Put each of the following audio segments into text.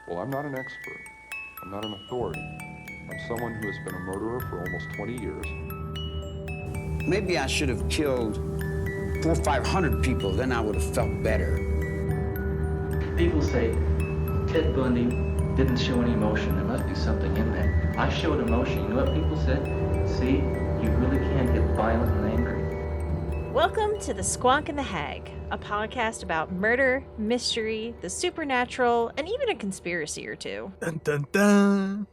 Well, I'm not an expert. I'm not an authority. I'm someone who has been a murderer for almost 20 years. Maybe I should have killed 400 or 500 people, then I would have felt better. People say Ted Bundy didn't show any emotion. There must be something in there. I showed emotion. You know what people said? See, you really can get violent and angry. Welcome to the Squonk The Hag, a podcast about murder, mystery, the supernatural, and even a conspiracy or two. Dun, dun, dun.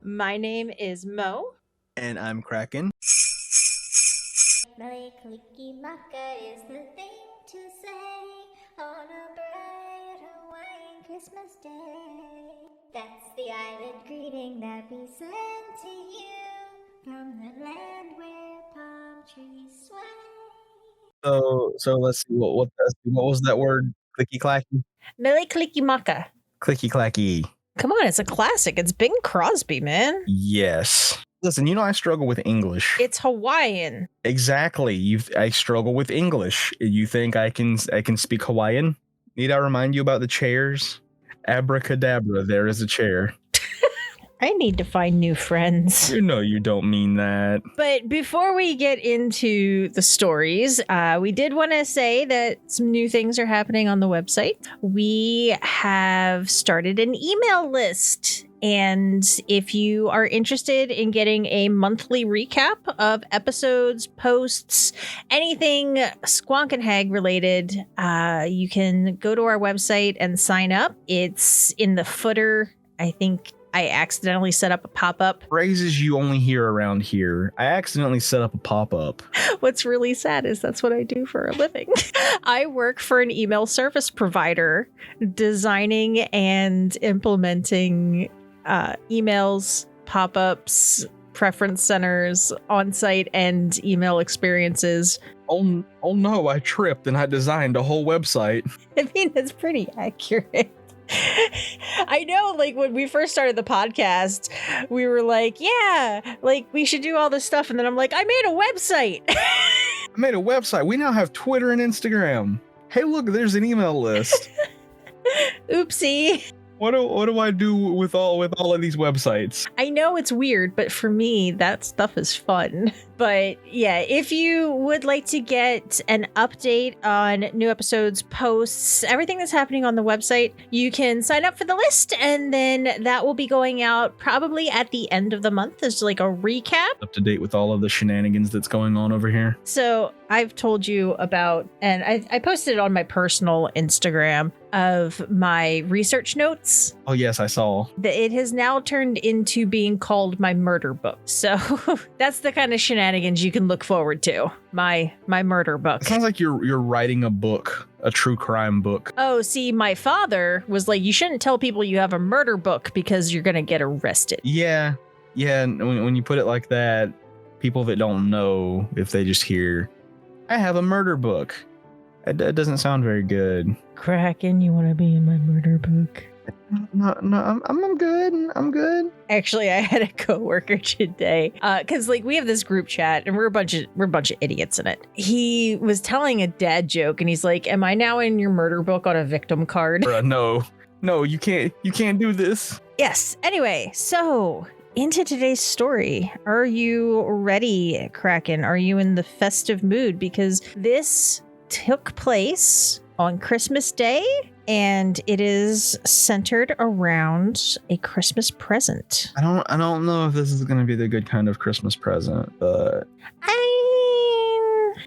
My name is Mo. And I'm Kraken. Melly clicky maca is the thing to say on a bright Hawaiian Christmas day. That's the island greeting that we send to you from the land where palm trees sway. So let's see what was that word? Clicky clacky? Melly clicky maca. Clicky clacky. Come on, it's a classic. It's Bing Crosby, man. Yes. Listen, I struggle with English. It's Hawaiian. Exactly. I struggle with English. You think I can speak Hawaiian? Need I remind you about the chairs? Abracadabra, there is a chair. I need to find new friends. You know you don't mean that. But before we get into the stories, we did want to say that some new things are happening on the website. We have started an email list. And if you are interested in getting a monthly recap of episodes, posts, anything Squonk and Hag related, you can go to our website and sign up. It's in the footer. I think I accidentally set up a pop-up. Phrases you only hear around here. I accidentally set up a pop-up. What's really sad is that's what I do for a living. I work for an email service provider, designing and implementing emails, pop-ups, preference centers, on-site and email experiences. Oh no, I tripped and I designed a whole website. I mean, it's pretty accurate. I know, like, when we first started the podcast, we were like, yeah, like, we should do all this stuff. And then I'm like, I made a website. I made a website. We now have Twitter and Instagram. Hey, look, there's an email list. Oopsie. What do I do with all of these websites? I know it's weird, but for me, that stuff is fun. But yeah, if you would like to get an update on new episodes, posts, everything that's happening on the website, you can sign up for the list, and then that will be going out probably at the end of the month as like a recap. Up to date with all of the shenanigans that's going on over here. So I've told you about, and I posted it on my personal Instagram of my research notes. Oh yes, I saw. It has now turned into being called my murder book. So that's the kind of shenanigans you can look forward to. My murder book. It sounds like you're writing a book, a true crime book. Oh, see, my father was like, you shouldn't tell people you have a murder book because you're going to get arrested. Yeah. And when you put it like that, people that don't know, if they just hear, I have a murder book, it doesn't sound very good. Kraken, you want to be in my murder book? No, I'm good. I'm good. Actually, I had a coworker today, because like we have this group chat and we're a bunch of idiots in it. He was telling a dad joke and he's like, "Am I now in your murder book on a victim card?" No, you can't do this. Yes. Anyway, so into today's story. Are you ready, Kraken? Are you in the festive mood? Because this took place on Christmas Day, and it is centered around a Christmas present. I don't know if this is going to be the good kind of Christmas present, but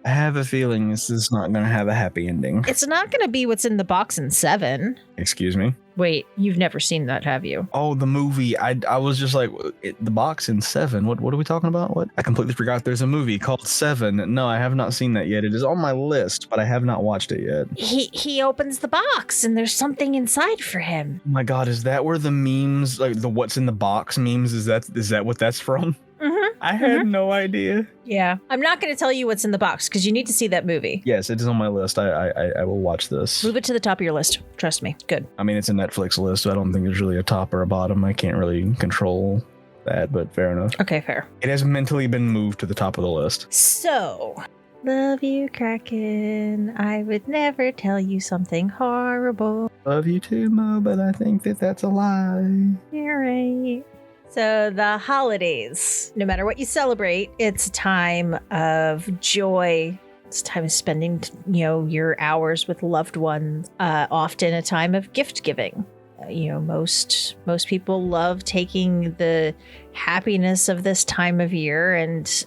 I have a feeling this is not going to have a happy ending. It's not going to be what's in the box in 7. Excuse me? Wait, you've never seen that, have you? Oh, the movie. I was just like, the box in 7. What are we talking about? What? I completely forgot there's a movie called 7. No, I have not seen that yet. It is on my list, but I have not watched it yet. He opens the box and there's something inside for him. Oh my God, is that where the memes, like the what's in the box memes, is that what that's from? Mm-hmm. I had no idea. Yeah. I'm not going to tell you what's in the box because you need to see that movie. Yes, it is on my list. I will watch this. Move it to the top of your list. Trust me. Good. I mean, it's a Netflix list, so I don't think there's really a top or a bottom. I can't really control that, but fair enough. Okay, fair. It has mentally been moved to the top of the list. So, Love you, Kraken. I would never tell you something horrible. Love you too, Mo, but I think that that's a lie. You're right. So the holidays, no matter what you celebrate, it's a time of joy. It's a time of spending, your hours with loved ones. Often a time of gift giving. Most people love taking the happiness of this time of year and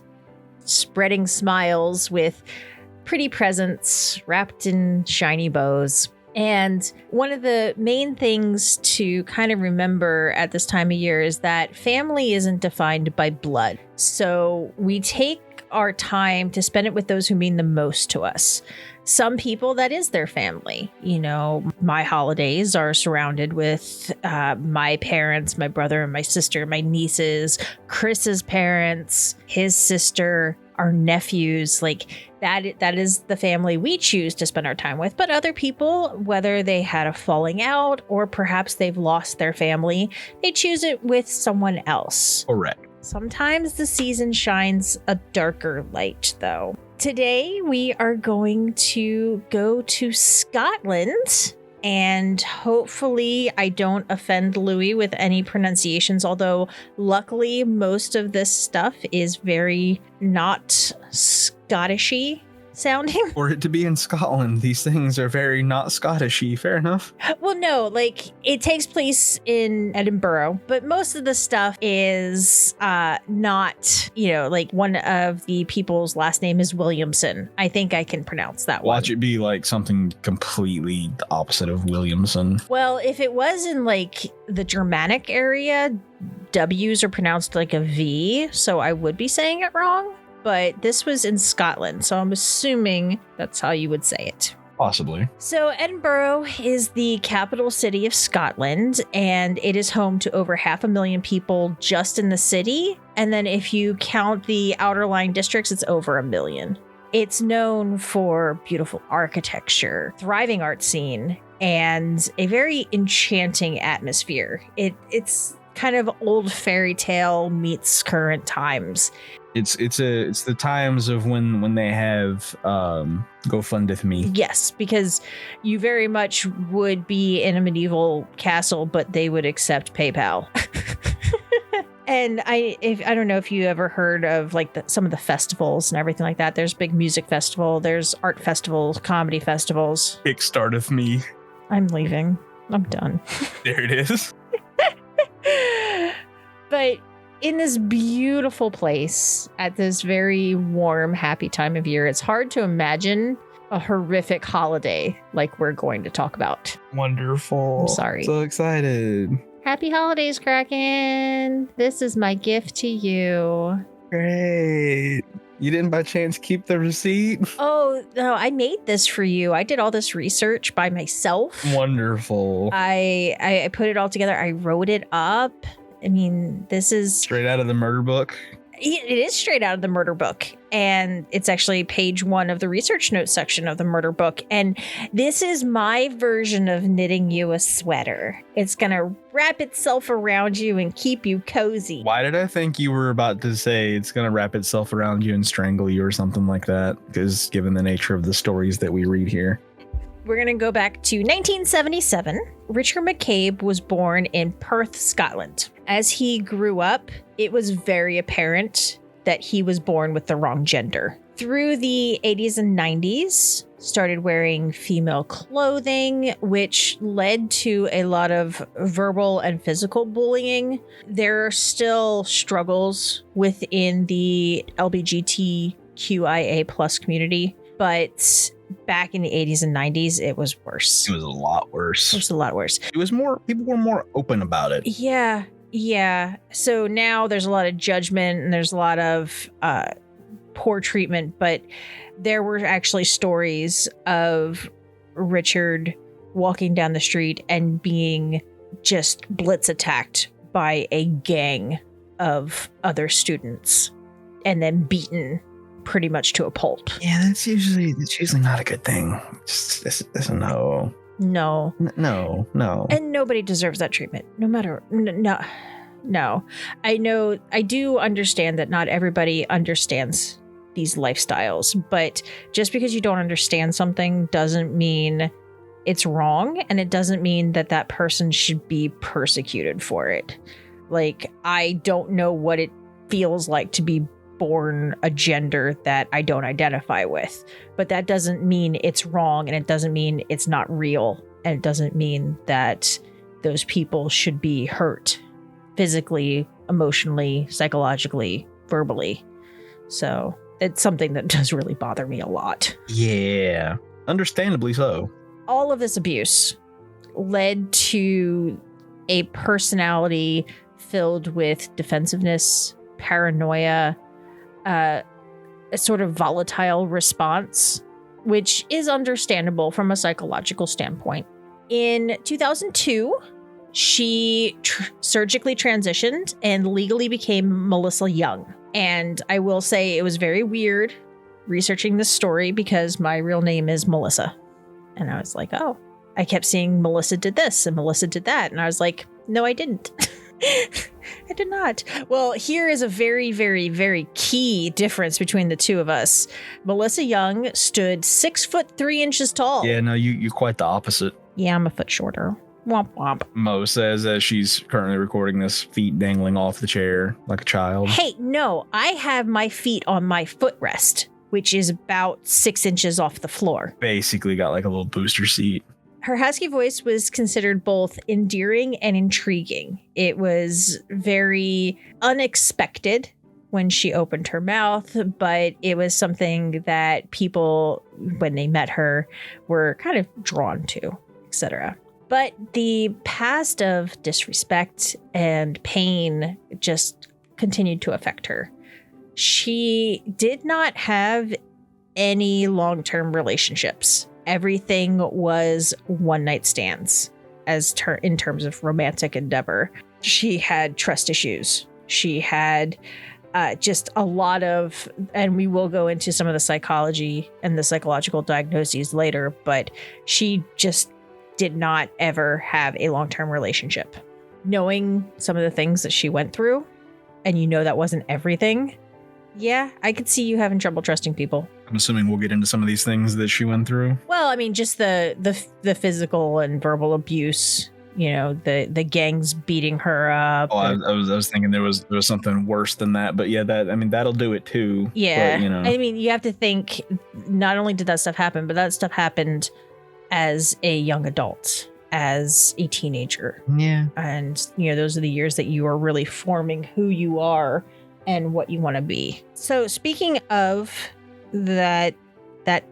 spreading smiles with pretty presents wrapped in shiny bows. And one of the main things to kind of remember at this time of year is that family isn't defined by blood. So we take our time to spend it with those who mean the most to us. Some people, that is their family. My holidays are surrounded with my parents, my brother and my sister, my nieces, Chris's parents, his sister, our nephews. Like that is the family we choose to spend our time with. But other people, whether they had a falling out or perhaps they've lost their family, they choose it with someone else. Correct. Sometimes the season shines a darker light, though. Today, we are going to go to Scotland, and hopefully I don't offend Louis with any pronunciations, although luckily most of this stuff is very not Scottish-y sounding. For it to be in Scotland, these things are very not Scottishy. Fair enough. Well, no, it takes place in Edinburgh, but most of the stuff is not, one of the people's last name is Williamson. I think I can pronounce that one. Watch it be like something completely the opposite of Williamson. Well, if it was in the Germanic area, W's are pronounced like a V, so I would be saying it wrong. But this was in Scotland, so I'm assuming that's how you would say it. Possibly. So Edinburgh is the capital city of Scotland, and it is home to over 500,000 people just in the city. And then if you count the outer line districts, it's over 1 million. It's known for beautiful architecture, thriving art scene, and a very enchanting atmosphere. It's kind of old fairy tale meets current times. It's the times of when they have GoFundeth me. Yes, because you very much would be in a medieval castle, but they would accept PayPal. And I don't know if you ever heard of some of the festivals and everything like that. There's big music festival, there's art festivals, comedy festivals. Kickstarteth me. I'm leaving. I'm done. There it is. But in this beautiful place at this very warm, happy time of year, it's hard to imagine a horrific holiday like we're going to talk about. Wonderful. I'm sorry. So excited. Happy holidays, Kraken. This is my gift to you. Great. You didn't by chance keep the receipt? Oh, no, I made this for you. I did all this research by myself. Wonderful. I put it all together. I wrote it up. I mean, this is straight out of the murder book. It is straight out of the murder book. And it's actually page 1 of the research notes section of the murder book. And this is my version of knitting you a sweater. It's going to wrap itself around you and keep you cozy. Why did I think you were about to say it's going to wrap itself around you and strangle you or something like that? Because given the nature of the stories that we read here. We're going to go back to 1977. Richard McCabe was born in Perth, Scotland. As he grew up, it was very apparent that he was born with the wrong gender. Through the 80s and 90s, started wearing female clothing, which led to a lot of verbal and physical bullying. There are still struggles within the LGBTQIA plus community, but back in the 80s and 90s, it was worse. It was a lot worse. It was a lot worse. It was more, people were more open about it. Yeah. So now there's a lot of judgment and there's a lot of poor treatment, but there were actually stories of Richard walking down the street and being just blitz attacked by a gang of other students and then beaten pretty much to a pulp. Yeah, that's usually not a good thing. This no. No. No. And nobody deserves that treatment. No matter. No. I do understand that not everybody understands these lifestyles. But just because you don't understand something doesn't mean it's wrong, and it doesn't mean that that person should be persecuted for it. Like, I don't know what it feels like to be born a gender that I don't identify with, but that doesn't mean it's wrong, and it doesn't mean it's not real, and it doesn't mean that those people should be hurt physically, emotionally, psychologically, verbally. So it's something that does really bother me a lot. Yeah, understandably so. All of this abuse led to a personality filled with defensiveness, paranoia, a sort of volatile response, which is understandable from a psychological standpoint. In 2002, she surgically transitioned and legally became Melissa Young. And I will say it was very weird researching this story because my real name is Melissa. And I was like, oh, I kept seeing Melissa did this and Melissa did that. And I was like, no, I didn't. I did not. Well, here is a very, very, very key difference between the two of us. Melissa Young stood 6'3" tall. Yeah, no, you're quite the opposite. Yeah, I'm a foot shorter. Womp womp. Mo says as she's currently recording this, feet dangling off the chair like a child. Hey, no, I have my feet on my footrest, which is about 6 inches off the floor. Basically got like a little booster seat. Her husky voice was considered both endearing and intriguing. It was very unexpected when she opened her mouth, but it was something that people, when they met her, were kind of drawn to, etc. But the past of disrespect and pain just continued to affect her. She did not have any long-term relationships. Everything was one-night stands in terms of romantic endeavor. She had trust issues. She had just a lot of, and we will go into some of the psychology and the psychological diagnoses later, but she just did not ever have a long-term relationship. Knowing some of the things that she went through, and you know that wasn't everything, yeah, I could see you having trouble trusting people. I'm assuming we'll get into some of these things that she went through. Well, I mean, just the physical and verbal abuse. You know, the gangs beating her up. Oh, I was thinking there was something worse than that, but yeah, that'll do it too. Yeah, but, you know. I mean, you have to think. Not only did that stuff happen, but that stuff happened as a young adult, as a teenager. Yeah, and you know, those are the years that you are really forming who you are and what you want to be. So, speaking of that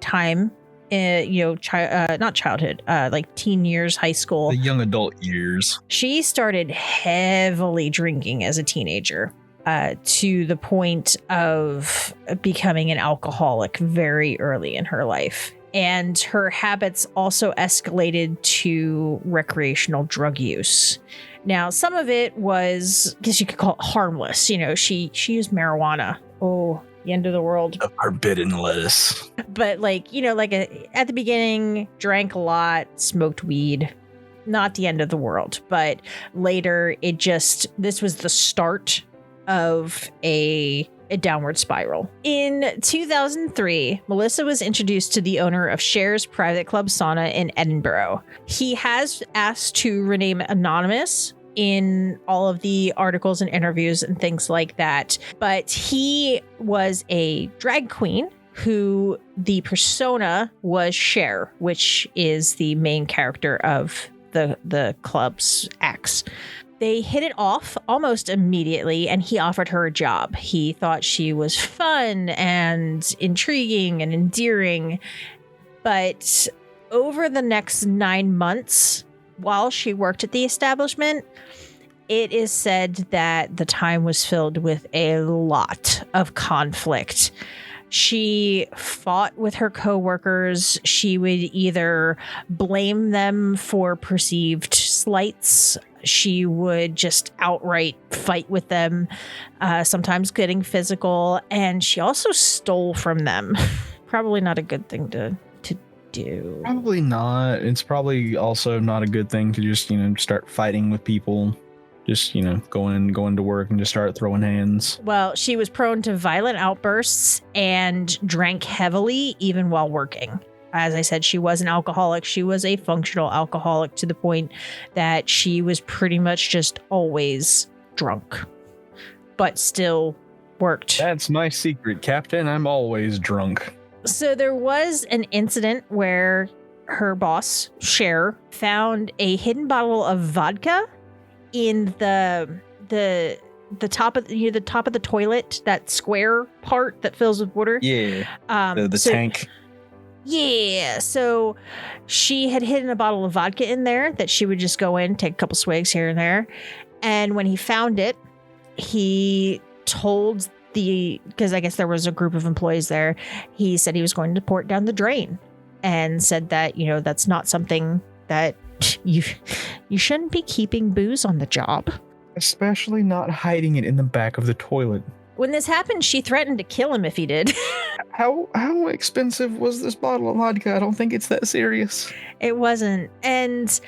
time, not childhood, like teen years, high school, the young adult years. She started heavily drinking as a teenager, to the point of becoming an alcoholic very early in her life. And her habits also escalated to recreational drug use. Now, some of it was, I guess you could call it harmless. You know, she used marijuana. Oh, the end of the world. A forbidden lettuce. But like, you know, like at the beginning, drank a lot, smoked weed. Not the end of the world. But later, this was the start of a downward spiral. In 2003, Melissa was introduced to the owner of Cher's private club sauna in Edinburgh. He has asked to remain anonymous in all of the articles and interviews and things like that, but he was a drag queen who the persona was Cher, which is the main character of the club's acts. They hit it off almost immediately, and he offered her a job. He thought she was fun and intriguing and endearing. But over the next 9 months, while she worked at the establishment, it is said that the time was filled with a lot of conflict. She fought with her coworkers. She would either blame them for perceived slights. She would just outright fight with them, sometimes getting physical. And she also stole from them. Probably not a good thing to do. Probably not. It's probably also not a good thing to just, start fighting with people Just, going to work and just start throwing hands. Well, she was prone to violent outbursts and drank heavily even while working. As I said, she was an alcoholic. She was a functional alcoholic to the point that she was pretty much just always drunk, but still worked. That's my secret, Captain. I'm always drunk. So there was an incident where her boss, Cher, found a hidden bottle of vodka in the top of the top of the toilet, that square part that fills with water. Yeah. The tank. Yeah. So she had hidden a bottle of vodka in there that she would just go in, take a couple swigs here and there. And when he found it, he told because I guess there was a group of employees there, he said he was going to pour it down the drain and said that, that's not something that you shouldn't be keeping booze on the job. Especially not hiding it in the back of the toilet. When this happened, she threatened to kill him if he did. How expensive was this bottle of vodka? I don't think it's that serious. It wasn't. And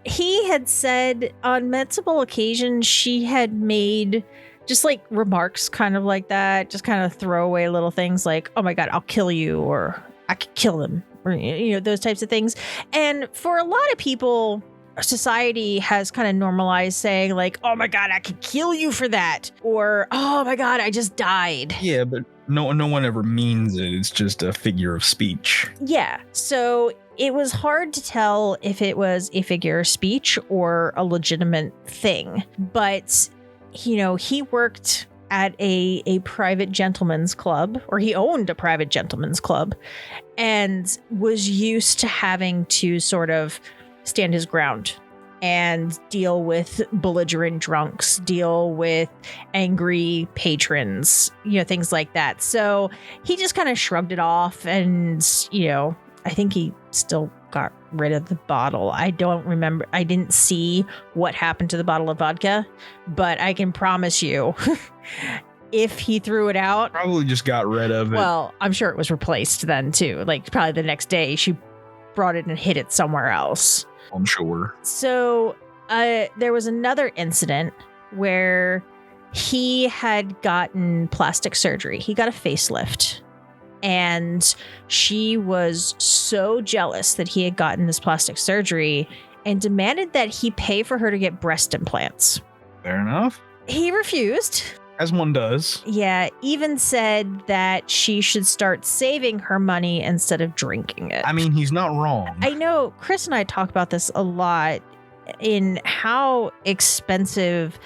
he had said on multiple occasions she had made just like remarks kind of like that, just kind of throwaway little things like, oh my God, I'll kill you, or I could kill him, or, those types of things. And for a lot of people, society has kind of normalized saying like, oh my God, I could kill you for that. Or, oh my God, I just died. Yeah, but no one ever means it. It's just a figure of speech. Yeah. So it was hard to tell if it was a figure of speech or a legitimate thing. But, he worked at a private gentleman's club, or he owned a private gentleman's club, and was used to having to sort of stand his ground and deal with belligerent drunks, deal with angry patrons, things like that. So he just kind of shrugged it off, and, I think he still got rid of the bottle. I don't remember. I didn't see what happened to the bottle of vodka, but I can promise you if he threw it out, probably just got rid of it. Well, I'm sure it was replaced then too. Like probably the next day she brought it and hid it somewhere else. I'm sure. So there was another incident where he had gotten plastic surgery. He got a facelift. And she was so jealous that he had gotten this plastic surgery and demanded that he pay for her to get breast implants. Fair enough. He refused. As one does. Yeah, even said that she should start saving her money instead of drinking it. I mean, he's not wrong. I know Chris and I talk about this a lot in how expensive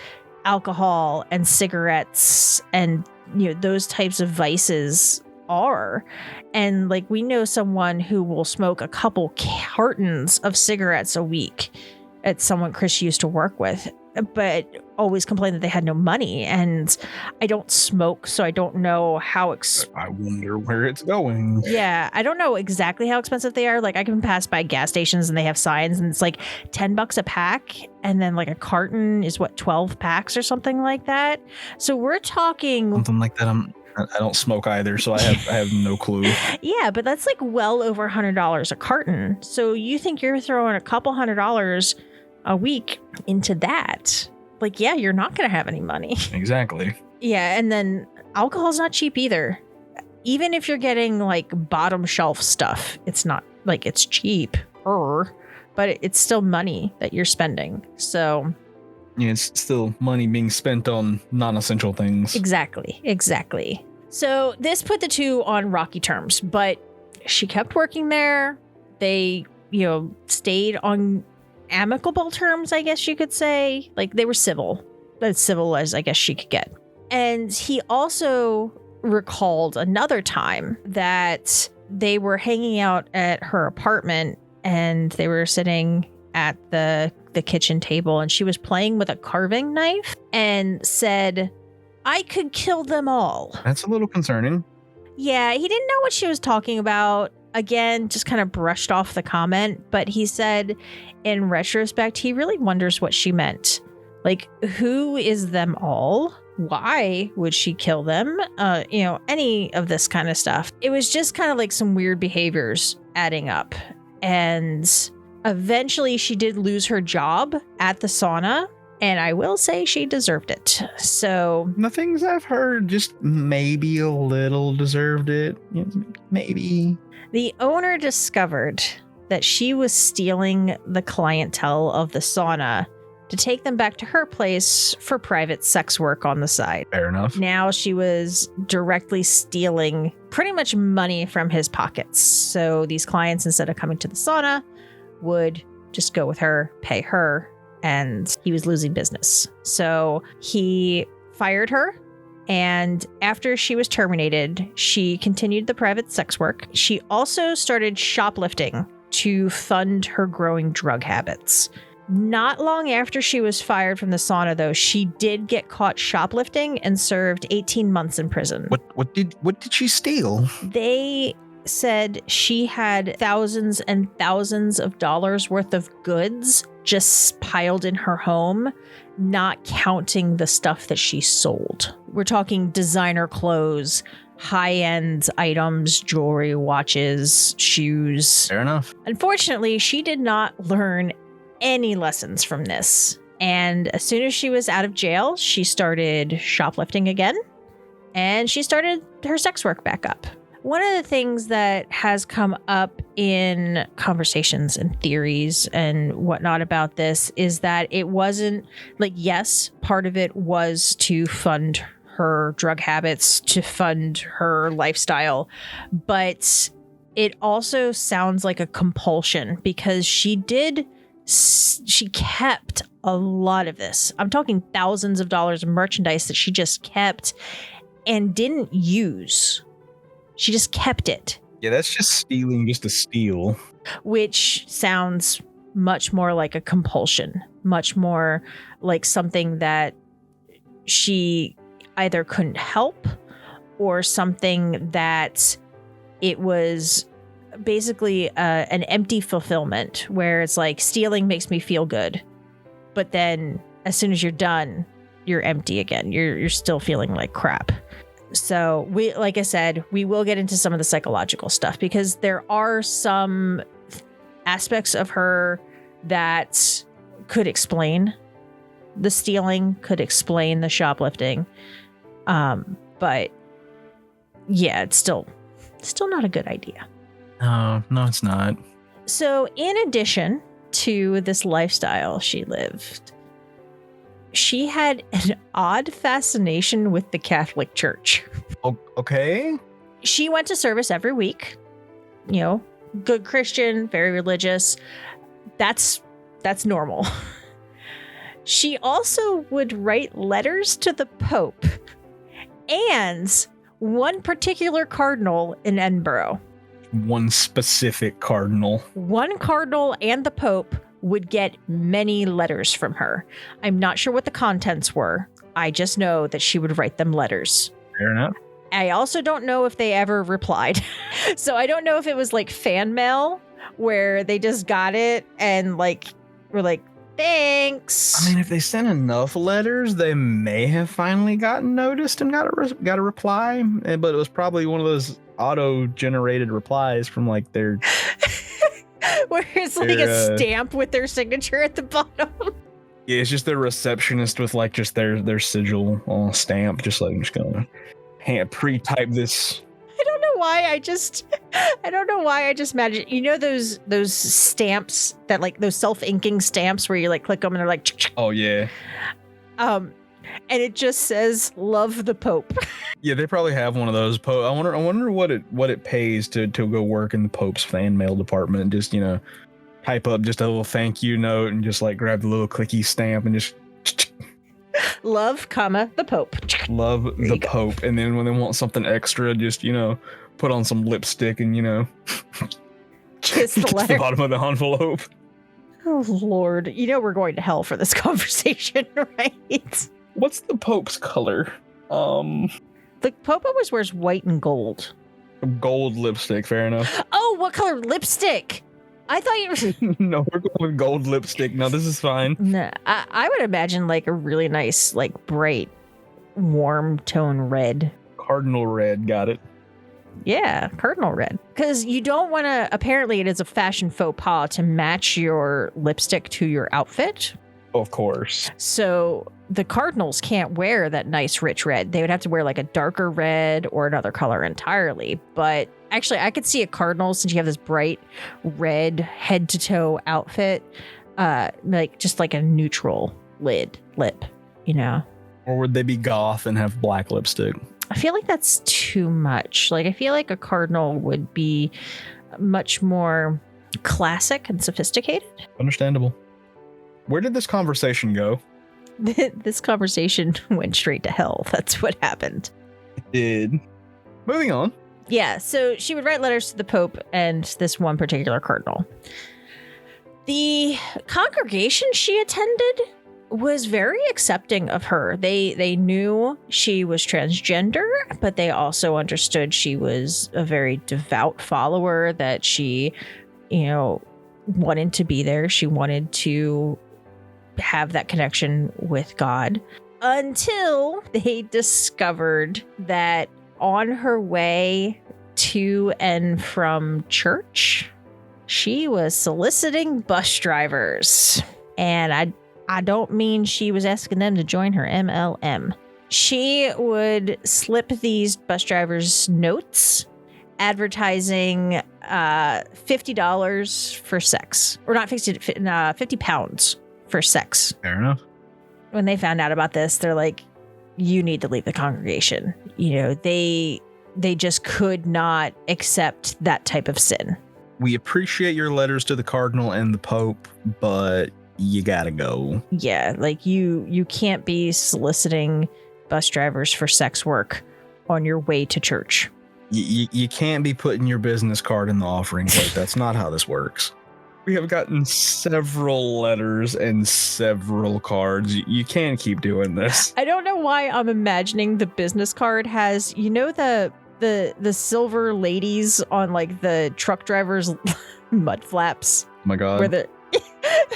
alcohol and cigarettes and those types of vices are. And like we know someone who will smoke a couple cartons of cigarettes a week. It's someone Chris used to work with, but always complained that they had no money. And I don't smoke, so I don't know how I wonder where it's going. Yeah, I don't know exactly how expensive they are. Like I can pass by gas stations and they have signs and it's like $10 a pack, and then like a carton is 12 packs or something like that. So we're talking something like that. I don't smoke either, so I have no clue. Yeah, but that's like well over $100 a carton. So you think you're throwing a couple $100 a week into that? Like, yeah, you're not going to have any money. Exactly. Yeah, and then alcohol's not cheap either. Even if you're getting like bottom shelf stuff, it's not like it's cheap, but it's still money that you're spending. So yeah, it's still money being spent on non-essential things. Exactly. So this put the two on rocky terms, but she kept working there. They, stayed on amicable terms, I guess you could say. Like they were civil, as civil as I guess she could get. And he also recalled another time that they were hanging out at her apartment and they were sitting at the kitchen table and she was playing with a carving knife and said, I could kill them all. That's a little concerning. Yeah, he didn't know what she was talking about. Again, just kind of brushed off the comment, but he said in retrospect, he really wonders what she meant. Like, who is them all? Why would she kill them? Any of this kind of stuff. It was just kind of like some weird behaviors adding up. And eventually she did lose her job at the sauna And I will say she deserved it. So The things I've heard just maybe a little deserved it. Maybe. the owner discovered that she was stealing the clientele of the sauna to take them back to her place for private sex work on the side. Fair enough. Now she was directly stealing pretty much money from his pockets. So these clients, instead of coming to the sauna, would just go with her, pay her, and he was losing business. So he fired her. And after she was terminated, she continued the private sex work. She also started shoplifting to fund her growing drug habits. Not long after she was fired from the sauna, though, she did get caught shoplifting and served 18 months in prison. What did she steal? They said she had thousands and thousands of dollars worth of goods just piled in her home, not counting the stuff that she sold. We're talking designer clothes, high-end items, jewelry, watches, shoes. Fair enough. Unfortunately, she did not learn any lessons from this. And as soon as she was out of jail, she started shoplifting again, and she started her sex work back up. One of the things that has come up in conversations and theories and whatnot about this is that it wasn't like, yes, part of it was to fund her drug habits, to fund her lifestyle, but it also sounds like a compulsion because she kept a lot of this. I'm talking thousands of dollars of merchandise that she just kept and didn't use. She just kept it. Yeah, that's just stealing just to steal. Which sounds much more like a compulsion, much more like something that she either couldn't help or something that it was basically an empty fulfillment where it's like stealing makes me feel good. But then as soon as you're done, you're empty again. You're still feeling like crap. So we, like I said, we will get into some of the psychological stuff because there are some aspects of her that could explain the stealing, could explain the shoplifting. But yeah, it's still not a good idea. No, it's not. So in addition to this lifestyle she lived, she had an odd fascination with the Catholic Church. Okay. She went to service every week. You know, good Christian, very religious. That's normal. She also would write letters to the Pope and one particular cardinal in Edinburgh. One specific cardinal. One cardinal and the Pope would get many letters from her. I'm not sure what the contents were. I just know that she would write them letters. Fair enough. I also don't know if they ever replied. So I don't know if it was like fan mail where they just got it and like were like, thanks. I mean, if they sent enough letters, they may have finally gotten noticed and got a reply. But it was probably one of those auto-generated replies from like their where it's like a stamp with their signature at the bottom. Yeah, it's just their receptionist with like just their sigil on a stamp, just like I'm just gonna pre-type this. I don't know why I just imagine, you know, those stamps that like those self-inking stamps where you like click them and they're like, oh yeah. And it just says "Love the Pope." Yeah, they probably have one of those. I wonder what it pays to go work in the Pope's fan mail department. Just, you know, type up just a little thank you note and just like grab the little clicky stamp and just love, the Pope. Love the Pope. And then when they want something extra, just, you know, put on some lipstick and, you know, kiss the letter. The bottom of the envelope. Oh Lord, you know we're going to hell for this conversation, right? What's the Pope's color? The Pope always wears white and gold. Gold lipstick, fair enough. Oh, what color lipstick? I thought you were... No, we're going with gold lipstick. No, this is fine. Nah, I would imagine like a really nice, like bright, warm tone red. Cardinal red, got it. Yeah, cardinal red. Because you don't want to... Apparently, it is a fashion faux pas to match your lipstick to your outfit. Of course. So the cardinals can't wear that nice rich red. They would have to wear like a darker red or another color entirely. But actually, I could see a cardinal, since you have this bright red head to toe outfit, like just like a neutral lip, you know? Or would they be goth and have black lipstick? I feel like that's too much. Like, I feel like a cardinal would be much more classic and sophisticated. Understandable. Where did this conversation go? This conversation went straight to hell. That's what happened. It did. Moving on. Yeah, so she would write letters to the Pope and this one particular cardinal. The congregation she attended was very accepting of her. They knew she was transgender, but they also understood she was a very devout follower, that she, wanted to be there. She wanted to have that connection with God, until they discovered that on her way to and from church, she was soliciting bus drivers. And I don't mean she was asking them to join her MLM. She would slip these bus drivers notes advertising $50 for sex. Or not 50 pounds for sex. Fair enough. When they found out about this, they're like, you need to leave the congregation. They just could not accept that type of sin. We appreciate your letters to the Cardinal and the Pope, but you gotta go. Yeah, like you can't be soliciting bus drivers for sex work on your way to church. You can't be putting your business card in the offering plate. That's not how this works. We have gotten several letters and several cards. You can't keep doing this. I don't know why I'm imagining the business card has, the silver ladies on like the truck drivers' mud flaps. Oh my God.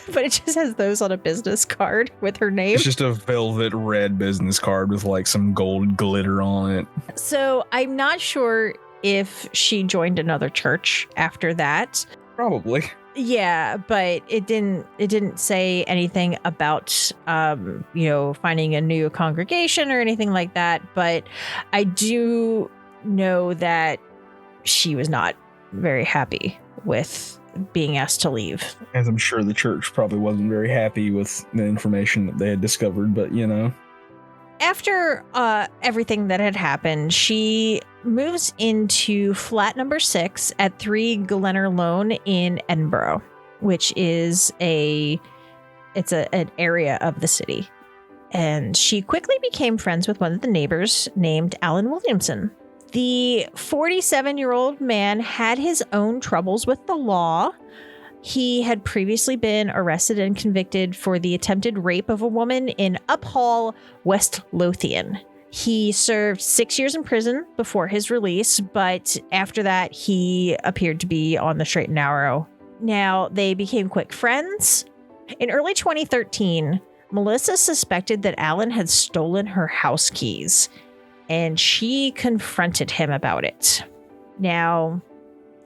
But it just has those on a business card with her name. It's just a velvet red business card with like some gold glitter on it. So I'm not sure if she joined another church after that. Probably. Yeah, but it didn't say anything about finding a new congregation or anything like that. But I do know that she was not very happy with being asked to leave. As I'm sure the church probably wasn't very happy with the information that they had discovered, but After everything that had happened, she moves into flat number 6 at 3 Glenner Lane in Edinburgh, which is an area of the city. And she quickly became friends with one of the neighbors named Alan Williamson. The 47-year-old man had his own troubles with the law. He had previously been arrested and convicted for the attempted rape of a woman in Uphall, West Lothian. He served 6 years in prison before his release, but after that, he appeared to be on the straight and narrow. Now, they became quick friends. In early 2013, Melissa suspected that Alan had stolen her house keys, and she confronted him about it. Now,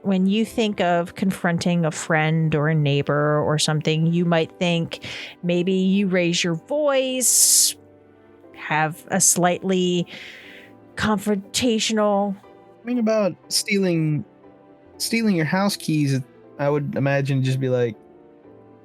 when you think of confronting a friend or a neighbor or something, you might think maybe you raise your voice, have a slightly confrontational. I mean, about stealing your house keys, I would imagine just be like,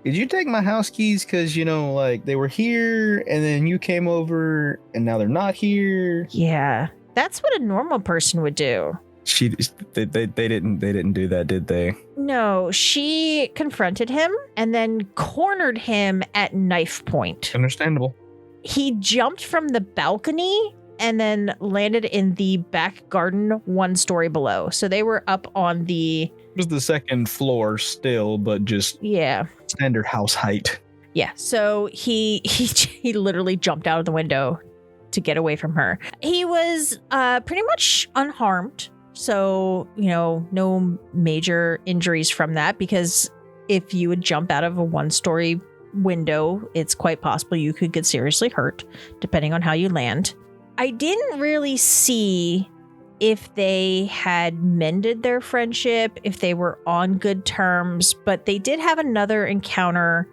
did you take my house keys because, they were here and then you came over and now they're not here? Yeah, that's what a normal person would do. They didn't do that, did they? No, she confronted him and then cornered him at knife point. Understandable. He jumped from the balcony and then landed in the back garden 1 story below. So they were up on the... It was the second floor still, but just standard house height. Yeah, so he literally jumped out of the window to get away from her. He was pretty much unharmed. So, no major injuries from that, because if you would jump out of a 1-story window, it's quite possible you could get seriously hurt, depending on how you land. I didn't really see if they had mended their friendship, if they were on good terms, but they did have another encounter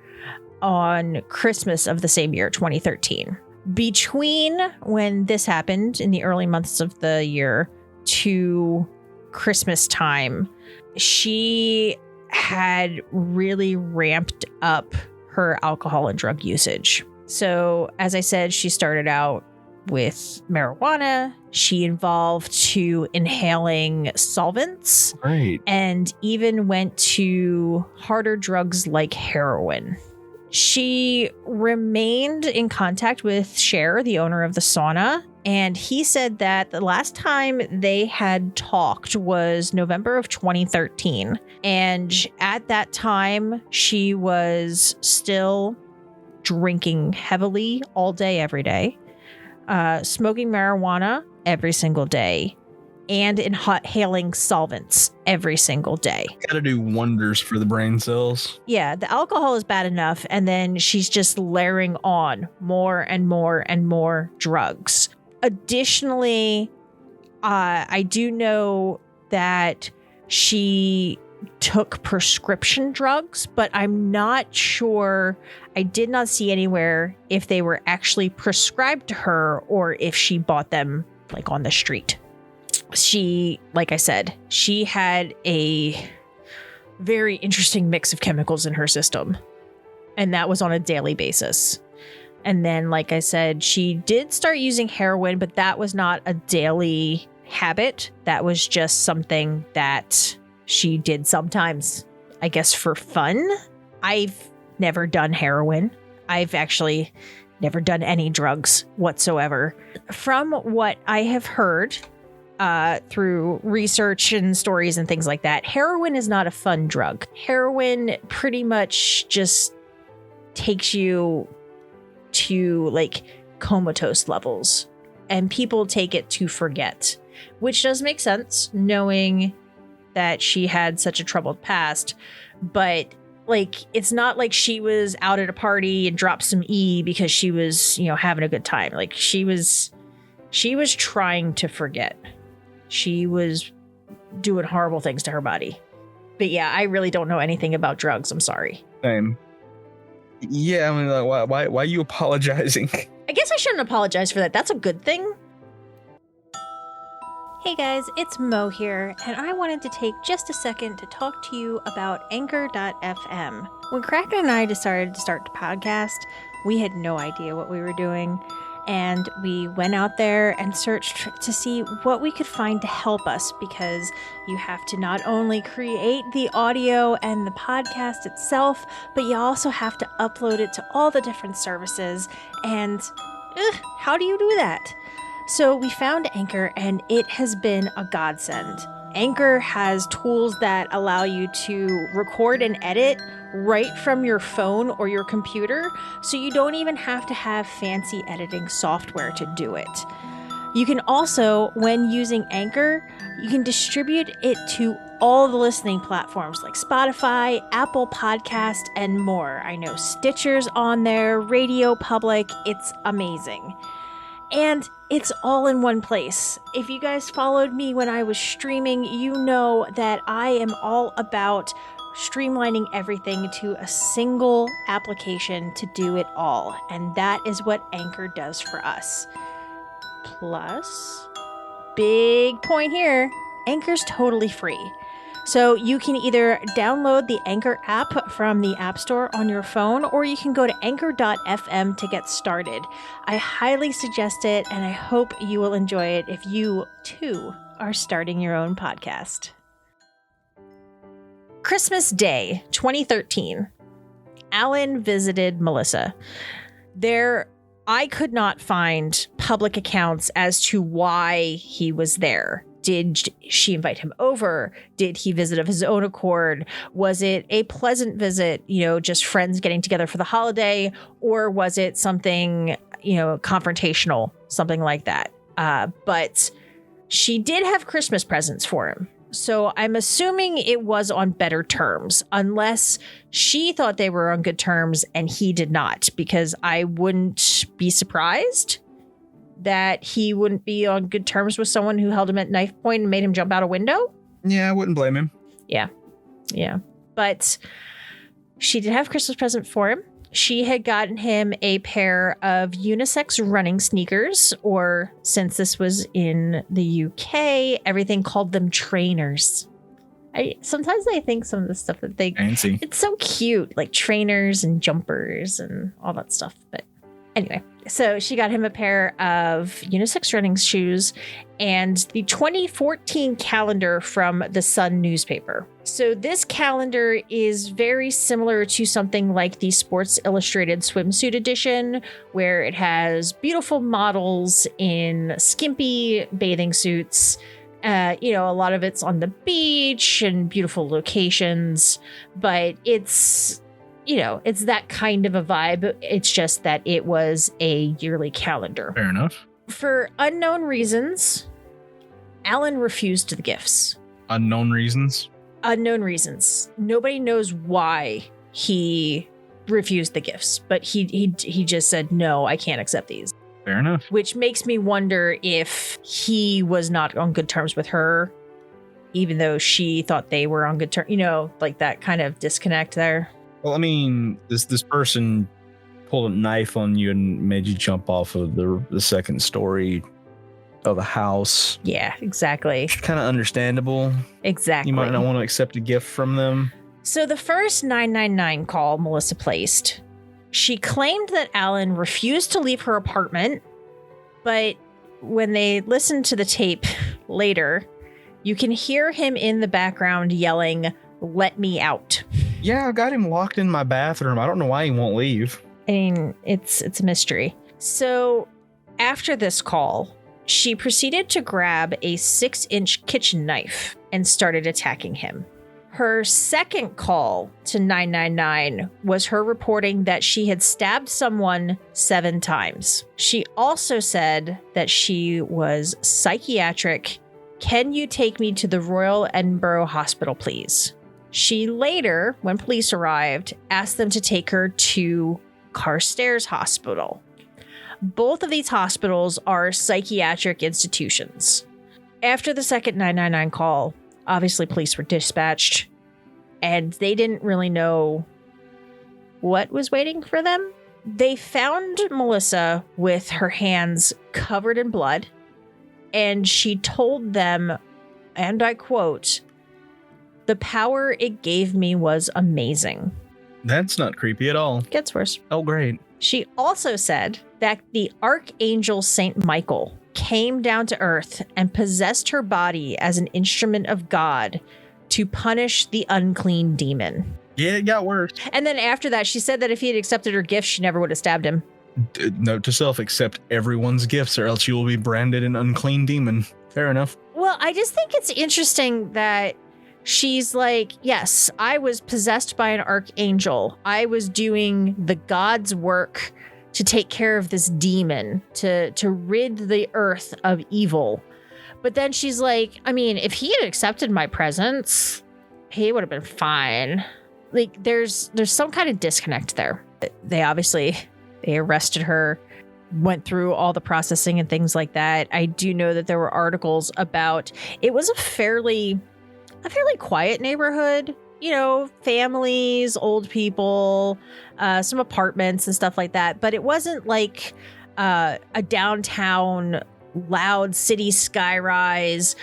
on Christmas of the same year, 2013. Between when this happened in the early months of the year to Christmas time, she had really ramped up her alcohol and drug usage. So, as I said, she started out with marijuana. She evolved to inhaling solvents. Great. And even went to harder drugs like heroin. She remained in contact with Cher, the owner of the sauna, and he said that the last time they had talked was November of 2013. And at that time, she was still drinking heavily all day, every day, smoking marijuana every single day, and inhaling solvents every single day. Gotta do wonders for the brain cells. Yeah, the alcohol is bad enough, and then she's just layering on more and more and more drugs. Additionally, I do know that she took prescription drugs, but I'm not sure. I did not see anywhere if they were actually prescribed to her or if she bought them like on the street. She, like I said, she had a very interesting mix of chemicals in her system, and that was on a daily basis. And then, like I said, she did start using heroin, but that was not a daily habit. That was just something that she did sometimes, I guess, for fun. I've never done heroin. I've actually never done any drugs whatsoever. From what I have heard through research and stories and things like that, heroin is not a fun drug. Heroin pretty much just takes you to like comatose levels, and people take it to forget, which does make sense knowing that she had such a troubled past. But like, it's not like she was out at a party and dropped some E because she was, having a good time. Like, she was trying to forget. She was doing horrible things to her body. But yeah, I really don't know anything about drugs. I'm sorry. Same. Yeah, I mean, like, why are you apologizing? I guess I shouldn't apologize for that. That's a good thing. Hey guys, it's Mo here, and I wanted to take just a second to talk to you about Anchor.fm. When Kraken and I decided to start the podcast, we had no idea what we were doing, and we went out there and searched to see what we could find to help us, because you have to not only create the audio and the podcast itself, but you also have to upload it to all the different services, and how do you do that? So we found Anchor, and it has been a godsend. Anchor has tools that allow you to record and edit right from your phone or your computer, so you don't even have to have fancy editing software to do it. You can also, when using Anchor, you can distribute it to all the listening platforms like Spotify, Apple Podcast, and more. I know Stitcher's on there, Radio Public. It's amazing. And it's all in one place. If you guys followed me when I was streaming, you know that I am all about streamlining everything to a single application to do it all. And that is what Anchor does for us. Plus, big point here, Anchor's totally free. So you can either download the Anchor app from the App Store on your phone, or you can go to anchor.fm to get started. I highly suggest it, and I hope you will enjoy it if you, too, are starting your own podcast. Christmas Day, 2013. Alan visited Melissa. I could not find public accounts as to why he was there. Did she invite him over? Did he visit of his own accord? Was it a pleasant visit, just friends getting together for the holiday? Or was it something, confrontational, something like that? But she did have Christmas presents for him. So I'm assuming it was on better terms, unless she thought they were on good terms and he did not, because I wouldn't be surprised that he wouldn't be on good terms with someone who held him at knife point and made him jump out a window. Yeah, I wouldn't blame him. Yeah. But she did have a Christmas present for him. She had gotten him a pair of unisex running sneakers, or since this was in the UK, everything called them trainers. Sometimes I think some of the stuff that they Fancy. it's so cute, like trainers and jumpers and all that stuff. But anyway, so she got him a pair of unisex running shoes and the 2014 calendar from the Sun newspaper. So this calendar is very similar to something like the Sports Illustrated swimsuit edition, where it has beautiful models in skimpy bathing suits. A lot of it's on the beach and beautiful locations, but it's that kind of a vibe. It's just that it was a yearly calendar. Fair enough. For unknown reasons, Alan refused the gifts. Unknown reasons. Nobody knows why he refused the gifts, but he just said, no, I can't accept these. Fair enough. Which makes me wonder if he was not on good terms with her, even though she thought they were on good terms. Like that kind of disconnect there. Well, I mean, this person pulled a knife on you and made you jump off of the second story of a house. Yeah, exactly. Kind of understandable. Exactly. You might not want to accept a gift from them. So the first 999 call Melissa placed, she claimed that Alan refused to leave her apartment, but when they listened to the tape later, you can hear him in the background yelling, "Let me out." Yeah, I got him locked in my bathroom. I don't know why he won't leave. I mean, it's a mystery. So after this call, she proceeded to grab a 6-inch kitchen knife and started attacking him. Her second call to 999 was her reporting that she had stabbed someone 7 times. She also said that she was psychiatric. Can you take me to the Royal Edinburgh Hospital, please? She later, when police arrived, asked them to take her to Carstairs Hospital. Both of these hospitals are psychiatric institutions. After the second 999 call, obviously police were dispatched, and they didn't really know what was waiting for them. They found Melissa with her hands covered in blood, and she told them, and I quote, "The power it gave me was amazing." That's not creepy at all. Gets worse. Oh, great. She also said that the Archangel Saint Michael came down to earth and possessed her body as an instrument of God to punish the unclean demon. Yeah, it got worse. And then after that, she said that if he had accepted her gift, she never would have stabbed him. Note to self, accept everyone's gifts or else you will be branded an unclean demon. Fair enough. Well, I just think it's interesting that she's like, yes, I was possessed by an archangel. I was doing the God's work to take care of this demon, to rid the earth of evil. But then she's like, I mean, if he had accepted my presence, he would have been fine. Like, there's some kind of disconnect there. They arrested her, went through all the processing and things like that. I do know that there were articles about, it was a fairly quiet neighborhood, families, old people, some apartments and stuff like that. But it wasn't like a downtown loud city skyrise,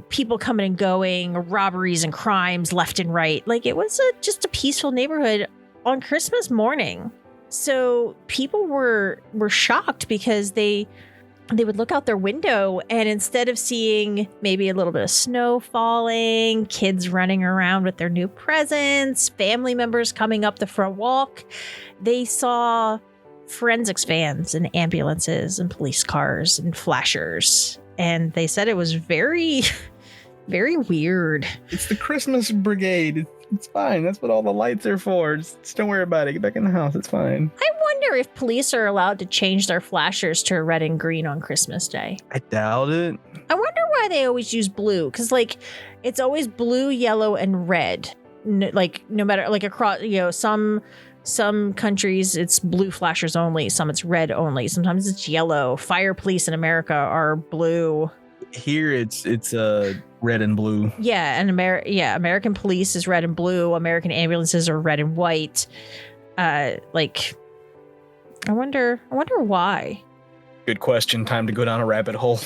people coming and going, robberies and crimes left and right. Like, it was just a peaceful neighborhood on Christmas morning. So people were shocked because they would look out their window, and instead of seeing maybe a little bit of snow falling, kids running around with their new presents, family members coming up the front walk, they saw forensics vans and ambulances and police cars and flashers. And they said it was very, very weird. It's the Christmas brigade. It's fine. That's what all the lights are for. Just don't worry about it. Get back in the house. It's fine. I wonder if police are allowed to change their flashers to red and green on Christmas Day. I doubt it. I wonder why they always use blue. Because, it's always blue, yellow, and red. No matter, across, some countries it's blue flashers only. Some it's red only. Sometimes it's yellow. Fire police in America are blue. Here it's red and blue. Yeah, and American police is red and blue. American ambulances are red and white. Like, I wonder why. Good question. Time to go down a rabbit hole.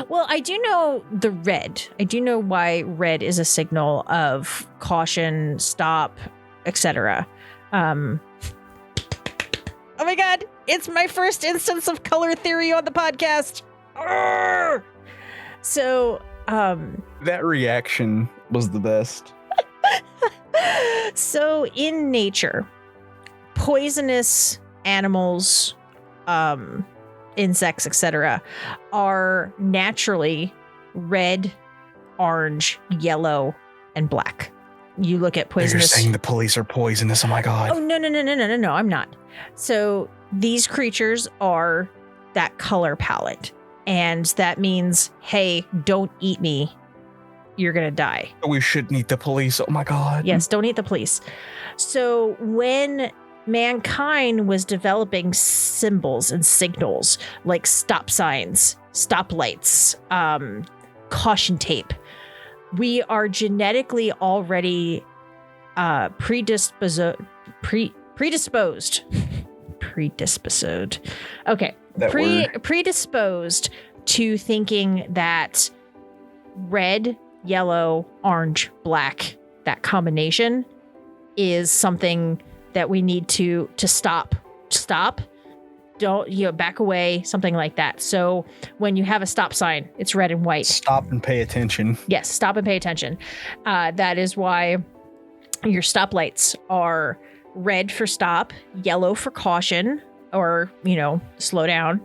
Well, I do know the red. I do know why red is a signal of caution, stop, etc. Oh my god, it's my first instance of color theory on the podcast. Arrgh! So, That reaction was the best. so in nature, poisonous animals, insects, etc., are naturally red, orange, yellow, and black. You look at You're poisonous. saying the police are poisonous. Oh my god. Oh no! I'm not. So these creatures are that color palette, and that means, hey, don't eat me. You're gonna die. We shouldn't eat the police. Oh my god. Yes, don't eat the police. So when mankind was developing symbols and signals like stop signs, stoplights, caution tape, we are genetically already predisposed. Okay. That word. Predisposed to thinking that red, yellow, orange, black, that combination is something that we need to stop. Don't, back away, something like that. So when you have a stop sign, it's red and white. Stop and pay attention. Yes, stop and pay attention. That is why your stoplights are red for stop, yellow for caution, or, slow down,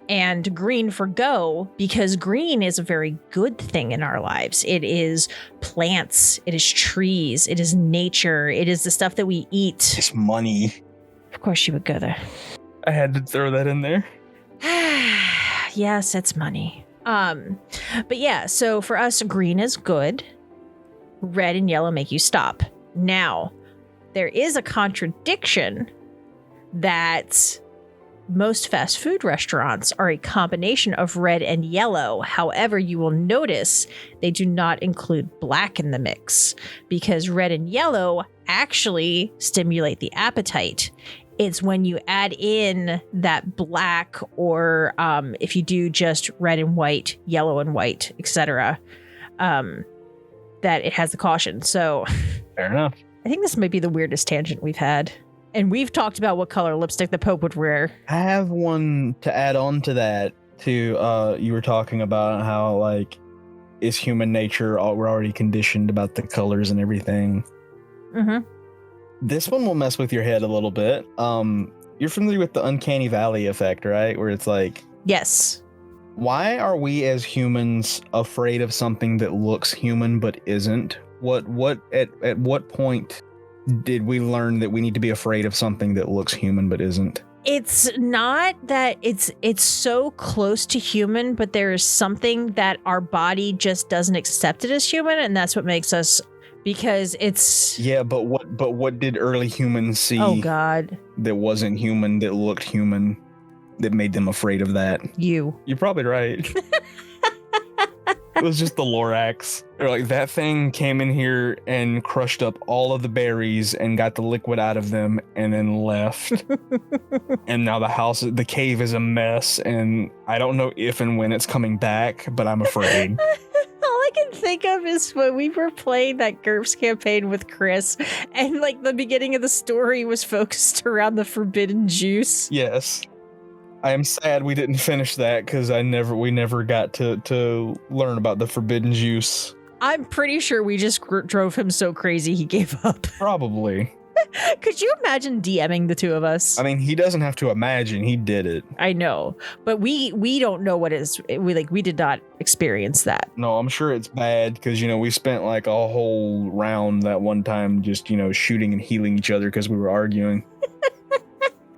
and green for go, because green is a very good thing in our lives. It is plants, it is trees, it is nature, it is the stuff that we eat. It's money. Of course you would go there. I had to throw that in there. Yes, it's money. But yeah, so for us, green is good. Red and yellow make you stop. Now, there is a contradiction that most fast food restaurants are a combination of red and yellow. However, you will notice they do not include black in the mix, because red and yellow actually stimulate the appetite. It's when you add in that black, or if you do just red and white, yellow and white, etc., that it has the caution. So Fair enough. I think this might be the weirdest tangent we've had. And we've talked about what color lipstick the Pope would wear. I have one to add on to that. You were talking about how, like, is human nature, we're already conditioned about the colors and everything. Mm-hmm. This one will mess with your head a little bit. You're familiar with the uncanny valley effect, right? Where it's like, Yes. why are we as humans afraid of something that looks human but isn't? At what point did we learn that we need to be afraid of something that looks human but isn't? It's not that it's so close to human, but there is something that our body just doesn't accept it as human, and that's what makes us, because it's... Yeah, but what did early humans see Oh God. that wasn't human, that looked human, that made them afraid of that? You. You're probably right. It was just the Lorax. They're like, that thing came in here and crushed up all of the berries and got the liquid out of them and then left. And now the cave is a mess, and I don't know if and when it's coming back, but I'm afraid. All I can think of is when we were playing that GURPS campaign with Chris, and like the beginning of the story was focused around the forbidden juice. Yes. I am sad we didn't finish that because we never got to learn about the forbidden juice. I'm pretty sure we just drove him so crazy he gave up. Probably. Could you imagine DMing the two of us? I mean, he doesn't have to imagine, he did it. I know, but we don't know what is. We did not experience that. No, I'm sure it's bad because, we spent like a whole round that one time just, shooting and healing each other because we were arguing.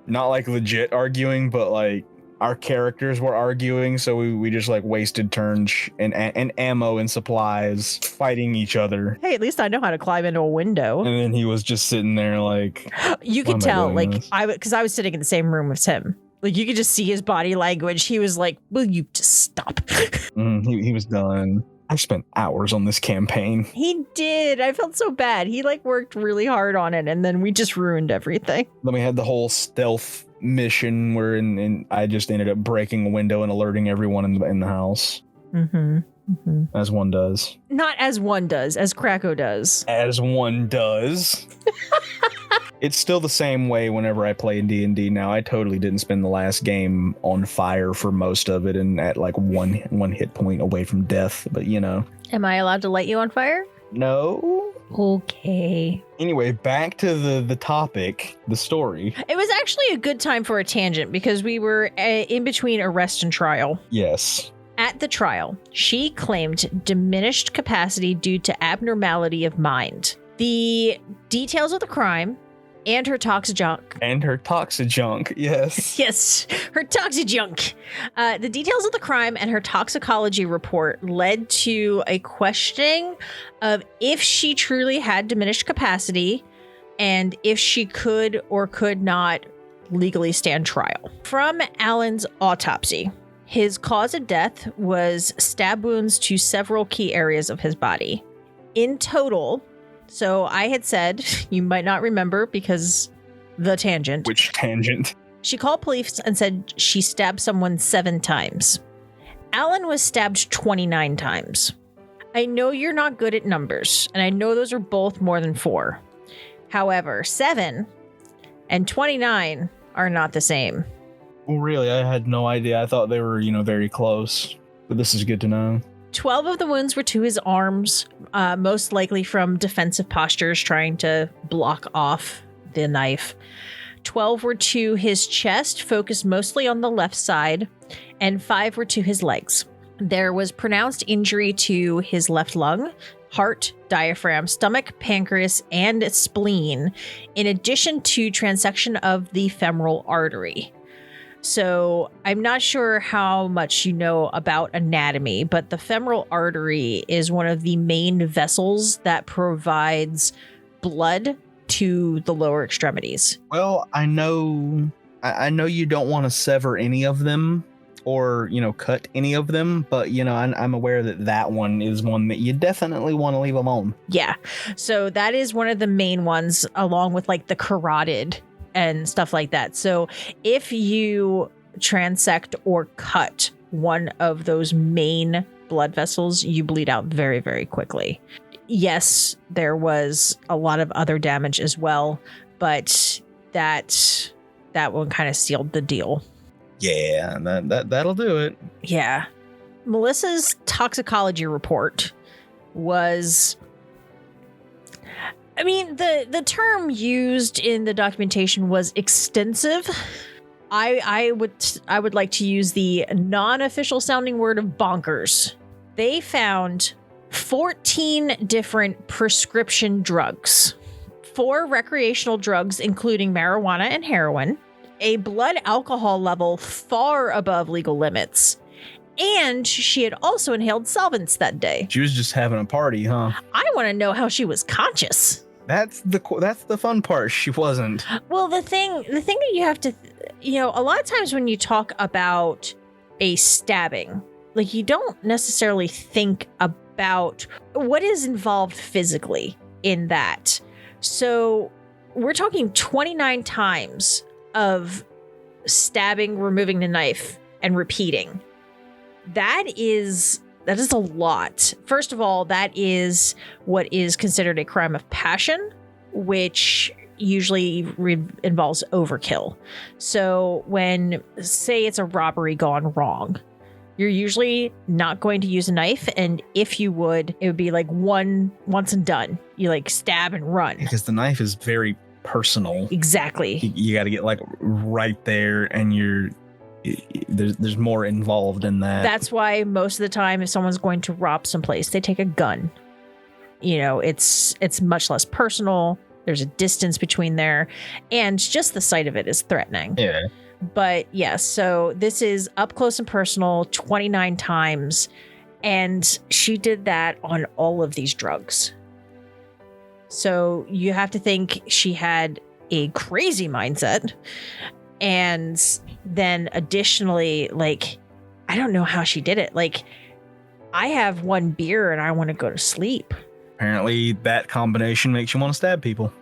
Not like legit arguing, but like our characters were arguing, so we just like wasted turns and ammo and supplies fighting each other. Hey, at least I know how to climb into a window. And then he was just sitting there like, You why could am I tell, doing like, this? because I was sitting in the same room as him. Like, you could just see his body language. He was like, will you just stop? He was done. I spent hours on this campaign. He did. I felt so bad. He like worked really hard on it, and then we just ruined everything. Then we had the whole stealth mission where I just ended up breaking a window and alerting everyone in the house. Mm-hmm. Mm-hmm. As one does. Not as one does, as Krakow does. As one does. It's still the same way whenever I play in D&D now. I totally didn't spend the last game on fire for most of it and at like one hit point away from death. But, you know. Am I allowed to light you on fire? No. Okay. Anyway, back to the topic, the story. It was actually a good time for a tangent because we were in between arrest and trial. Yes. At the trial, she claimed diminished capacity due to abnormality of mind. The details of the crime and her toxijunk. And her toxijunk, yes. Yes, her toxijunk. The details of the crime and her toxicology report led to a questioning of if she truly had diminished capacity and if she could or could not legally stand trial. From Alan's autopsy, his cause of death was stab wounds to several key areas of his body. In total, so I had said, you might not remember because the tangent. Which tangent? She called police and said she stabbed someone 7 times. Alan was stabbed 29 times. I know you're not good at numbers, and I know those are both more than 4. However, 7 and 29 are not the same. Well, really, I had no idea. I thought they were, very close. But this is good to know. 12 of the wounds were to his arms, most likely from defensive postures trying to block off the knife. 12 were to his chest, focused mostly on the left side, and 5 were to his legs. There was pronounced injury to his left lung, heart, diaphragm, stomach, pancreas, and spleen, in addition to transection of the femoral artery. So I'm not sure how much you know about anatomy, but the femoral artery is one of the main vessels that provides blood to the lower extremities. Well, I know you don't want to sever any of them or, cut any of them, but, I'm aware that one is one that you definitely want to leave alone. Yeah. So that is one of the main ones, along with like the carotid and stuff like that. So if you transect or cut one of those main blood vessels, you bleed out very, very quickly. Yes, there was a lot of other damage as well, but that one kind of sealed the deal. Yeah, that'll do it. Yeah. Melissa's toxicology report was... the term used in the documentation was extensive. I would like to use the non-official sounding word of bonkers. They found 14 different prescription drugs, 4 recreational drugs, including marijuana and heroin, a blood alcohol level far above legal limits, and she had also inhaled solvents that day. She was just having a party, huh? I want to know how she was conscious. That's the fun part. She wasn't. Well, the thing that you have to, a lot of times when you talk about a stabbing, like you don't necessarily think about what is involved physically in that. So we're talking 29 times of stabbing, removing the knife, and repeating. That is a lot. First of all, that is what is considered a crime of passion, which usually involves overkill. So when, say it's a robbery gone wrong, you're usually not going to use a knife, and if you would, it would be like once and done. You like stab and run. Because the knife is very personal. Exactly. You got to get like right there, and there's more involved in that. That's why most of the time, if someone's going to rob someplace, they take a gun. It's much less personal. There's a distance between there, and just the sight of it is threatening. Yeah. But yes, so this is up close and personal 29 times, and she did that on all of these drugs. So you have to think she had a crazy mindset. And then additionally, like, I don't know how she did it. Like, I have one beer and I want to go to sleep. Apparently, that combination makes you want to stab people.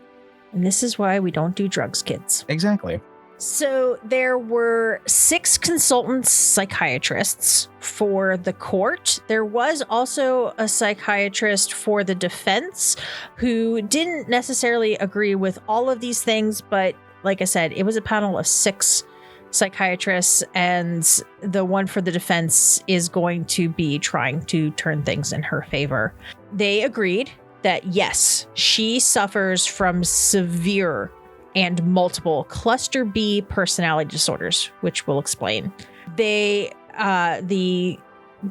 And this is why we don't do drugs, kids. Exactly. So there were 6 consultant psychiatrists for the court. There was also a psychiatrist for the defense who didn't necessarily agree with all of these things, but like I said, it was a panel of 6 psychiatrists, and the one for the defense is going to be trying to turn things in her favor. They agreed that yes, she suffers from severe and multiple cluster B personality disorders, which we'll explain. The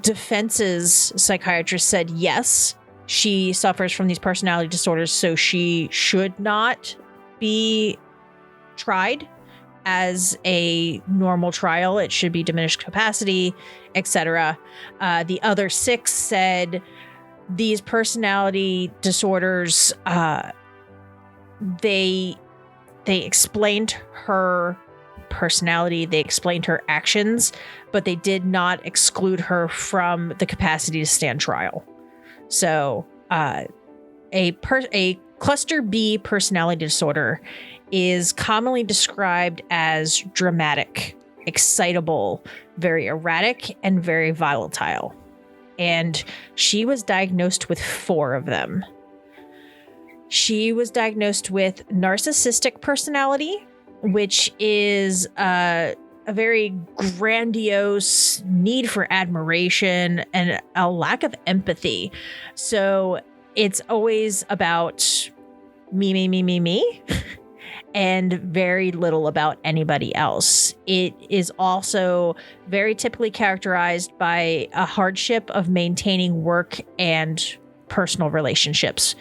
defense's psychiatrist said yes, she suffers from these personality disorders, so she should not be tried as a normal trial. It should be diminished capacity, etc. The other 6 said these personality disorders, they explained her personality, they explained her actions, but they did not exclude her from the capacity to stand trial. So a cluster B personality disorder is commonly described as dramatic, excitable, very erratic, and very volatile. And she was diagnosed with 4 of them. She was diagnosed with narcissistic personality, which is a very grandiose need for admiration and a lack of empathy. So it's always about me, me, me, me, me, and very little about anybody else. It is also very typically characterized by a hardship of maintaining work and personal relationships,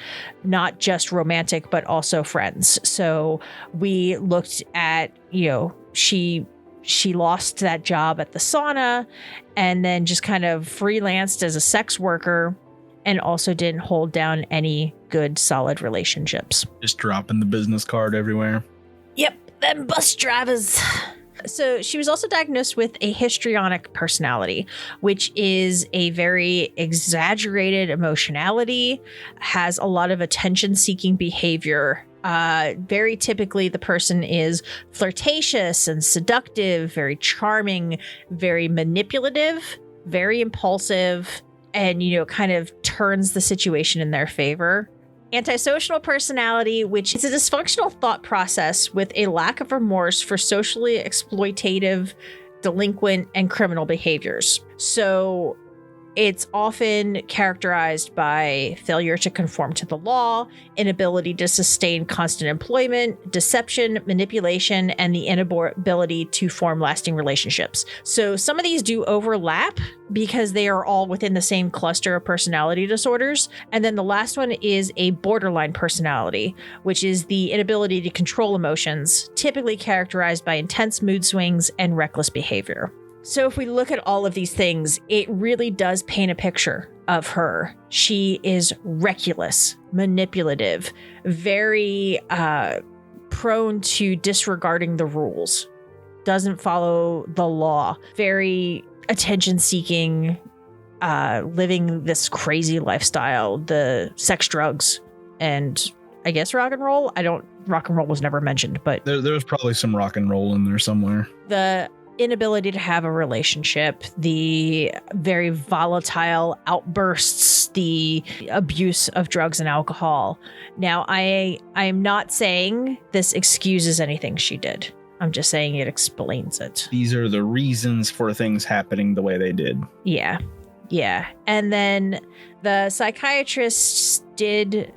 not just romantic, but also friends. So we looked at, she lost that job at the sauna and then just kind of freelanced as a sex worker and also didn't hold down any good, solid relationships. Just dropping the business card everywhere. Yep, them bus drivers. So she was also diagnosed with a histrionic personality, which is a very exaggerated emotionality, has a lot of attention-seeking behavior. Very typically, the person is flirtatious and seductive, very charming, very manipulative, very impulsive, and, kind of turns the situation in their favor. Antisocial personality, which is a dysfunctional thought process with a lack of remorse for socially exploitative, delinquent, and criminal behaviors. So it's often characterized by failure to conform to the law, inability to sustain constant employment, deception, manipulation, and the inability to form lasting relationships. So some of these do overlap because they are all within the same cluster of personality disorders. And then the last one is a borderline personality, which is the inability to control emotions, typically characterized by intense mood swings and reckless behavior. So if we look at all of these things, it really does paint a picture of her. She is reckless, manipulative, very prone to disregarding the rules, doesn't follow the law, very attention-seeking, living this crazy lifestyle, the sex, drugs, and I guess rock and roll. Rock and roll was never mentioned, but There was probably some rock and roll in there somewhere. The inability to have a relationship, the very volatile outbursts, the abuse of drugs and alcohol. Now, I am not saying this excuses anything she did. I'm just saying it explains it. These are the reasons for things happening the way they did. Yeah. And then the psychiatrists did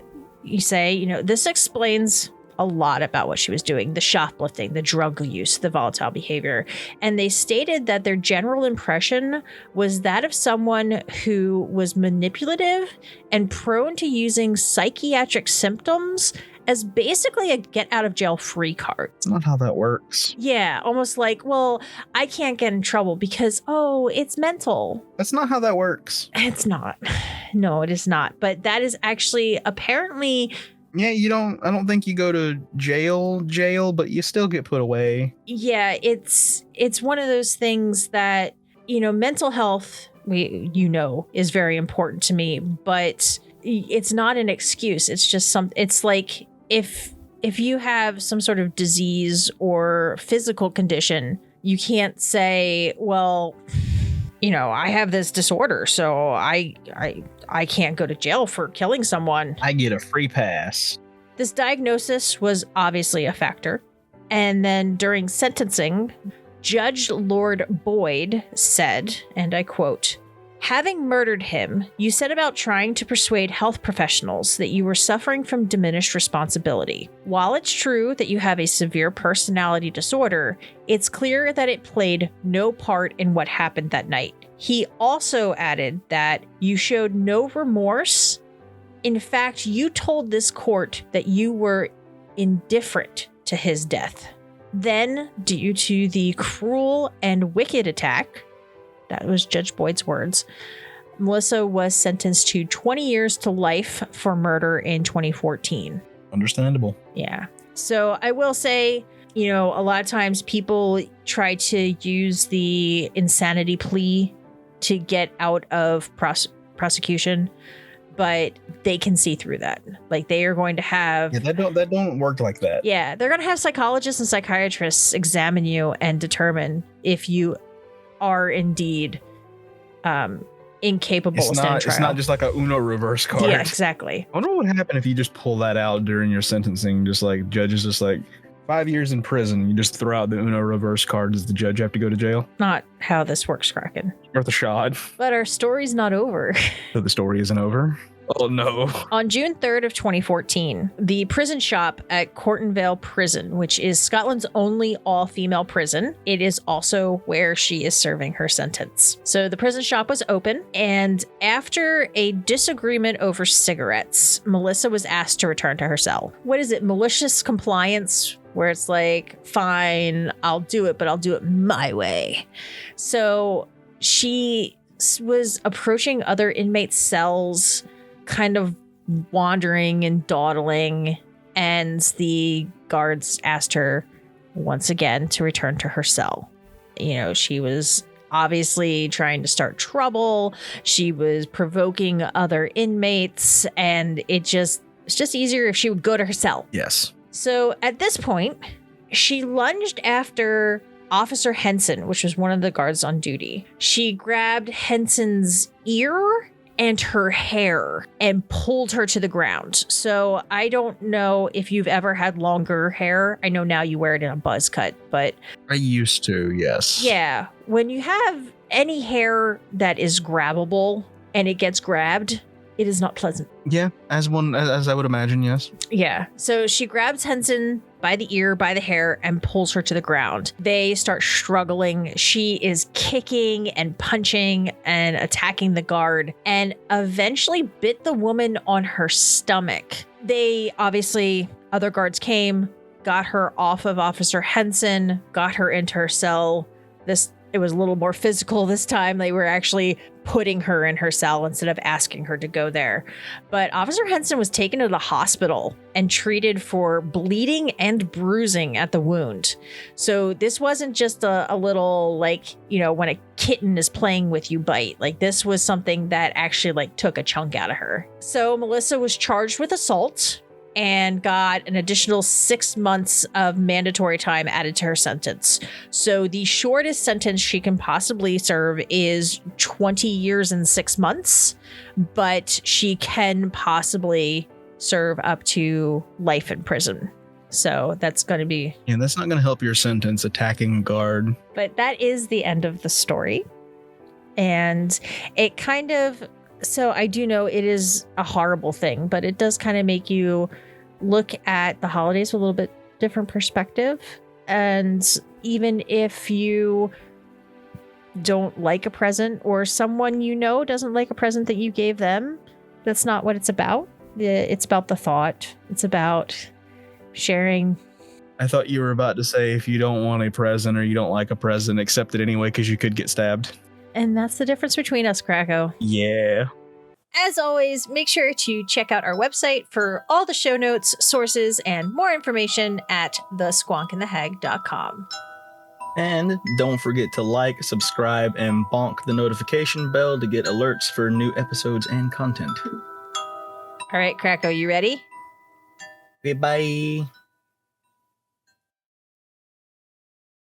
say, this explains a lot about what she was doing, the shoplifting, the drug use, the volatile behavior. And they stated that their general impression was that of someone who was manipulative and prone to using psychiatric symptoms as basically a get out of jail free card. It's not how that works. Yeah, almost like, well, I can't get in trouble because, it's mental. That's not how that works. It's not. No, it is not. But that is actually apparently... Yeah, I don't think you go to jail, but you still get put away. Yeah, it's one of those things that mental health, is very important to me, but it's not an excuse. It's just it's like if you have some sort of disease or physical condition, you can't say, well, I have this disorder, so I can't go to jail for killing someone. I get a free pass. This diagnosis was obviously a factor. And then during sentencing, Judge Lord Boyd said, and I quote, "Having murdered him, you set about trying to persuade health professionals that you were suffering from diminished responsibility. While it's true that you have a severe personality disorder, it's clear that it played no part in what happened that night." He also added that you showed no remorse. In fact, you told this court that you were indifferent to his death. Then, due to the cruel and wicked attack, that was Judge Boyd's words, Melissa was sentenced to 20 years to life for murder in 2014. Understandable. Yeah. So I will say, a lot of times people try to use the insanity plea to get out of prosecution, but they can see through that. Like, they are going to have... Yeah, that don't work like that. Yeah, they're going to have psychologists and psychiatrists examine you and determine if you are indeed incapable of standing trial. It's not just like a Uno reverse card. Yeah, exactly. I wonder what would happen if you just pull that out during your sentencing. Just like judges, just like 5 years in prison. You just throw out the Uno reverse card. Does the judge have to go to jail? Not how this works, Kraken. Worth a shot. But our story's not over. So the story isn't over? Oh no. On June 3rd of 2014, the prison shop at Cortonvale Prison, which is Scotland's only all-female prison, it is also where she is serving her sentence. So the prison shop was open, and after a disagreement over cigarettes, Melissa was asked to return to her cell. What is it? Malicious compliance, where it's like, fine, I'll do it, but I'll do it my way. So she was approaching other inmates' cells, kind of wandering and dawdling, and the guards asked her once again to return to her cell. She was obviously trying to start trouble. She was provoking other inmates, and it's just easier if she would go to her cell. Yes. So at this point, she lunged after Officer Henson, which was one of the guards on duty. She grabbed Henson's ear and her hair and pulled her to the ground. So I don't know if you've ever had longer hair. I know now you wear it in a buzz cut, but... I used to, yes. Yeah. When you have any hair that is grabbable and it gets grabbed, it is not pleasant. Yeah, as I would imagine, yes. Yeah. So she grabs Henson by the ear, by the hair, and pulls her to the ground. They start struggling. She is kicking and punching and attacking the guard, and eventually bit the woman on her stomach. Other guards came, got her off of Officer Henson, got her into her cell. It was a little more physical this time. They were actually putting her in her cell instead of asking her to go there. But Officer Henson was taken to the hospital and treated for bleeding and bruising at the wound. So this wasn't just a little, when a kitten is playing with you bite. Like, this was something that actually took a chunk out of her. So Melissa was charged with assault and got an additional 6 months of mandatory time added to her sentence. So the shortest sentence she can possibly serve is 20 years and 6 months, but she can possibly serve up to life in prison. So that's going to be... Yeah, that's not going to help your sentence, attacking a guard. But that is the end of the story. And it kind of... So I do know it is a horrible thing, but it does kind of make you look at the holidays with a little bit different perspective. And even if you don't like a present, or someone doesn't like a present that you gave them, that's not what it's about. It's about the thought. It's about sharing. I thought you were about to say, if you don't want a present or you don't like a present, accept it anyway because you could get stabbed. And that's the difference between us, Krakow. Yeah. As always, make sure to check out our website for all the show notes, sources, and more information at thesquonkandthehag.com. And don't forget to like, subscribe, and bonk the notification bell to get alerts for new episodes and content. All right, Kracko, you ready? Okay, bye.